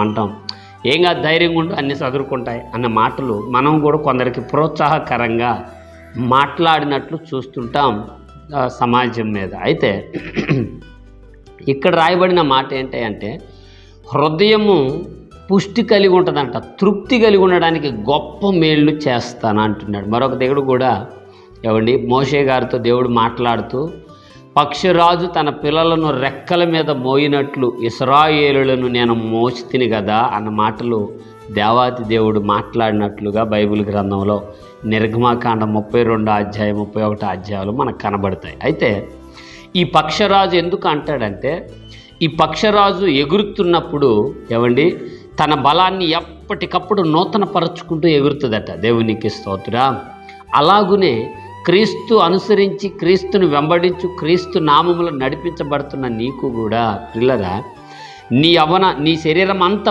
అంటాం, ఏం కాదు ధైర్యంగా ఉండు అన్నీ చదువుకుంటాయి అన్న మాటలు మనం కూడా కొందరికి ప్రోత్సాహకరంగా మాట్లాడినట్లు చూస్తుంటాం సమాజం మీద. అయితే ఇక్కడ రాయబడిన మాట ఏంటి అంటే, హృదయము పుష్టి కలిగి ఉంటుందంట, తృప్తి కలిగి ఉండడానికి గొప్ప మేళ్ళు చేస్తాను అంటున్నాడు. మరొక దేవుడు కూడా ఏమండి, మోషే గారితో దేవుడు మాట్లాడుతూ, పక్షిరాజు తన పిల్లలను రెక్కల మీద మోయినట్లు ఇశ్రాయేలులను నేను మోసితిని కదా అన్న మాటలు దేవాతి దేవుడు మాట్లాడినట్లుగా బైబిల్ గ్రంథంలో నిర్గమాకాండ 32 అధ్యాయం 31 అధ్యాయాలు మనకు కనబడతాయి. అయితే ఈ పక్షరాజు ఎందుకు అంటాడంటే, ఈ పక్షరాజు ఎగురుతున్నప్పుడు ఏమండి తన బలాన్ని ఎప్పటికప్పుడు నూతనపరచుకుంటూ ఎగురుతుందట. దేవునికి స్తోత్రం. అలాగునే క్రీస్తు అనుసరించి, క్రీస్తును వెంబడించు, క్రీస్తు నామములో నడిపించబడుతున్న నీకు కూడా పిల్లరా, నీ శరీరం అంతా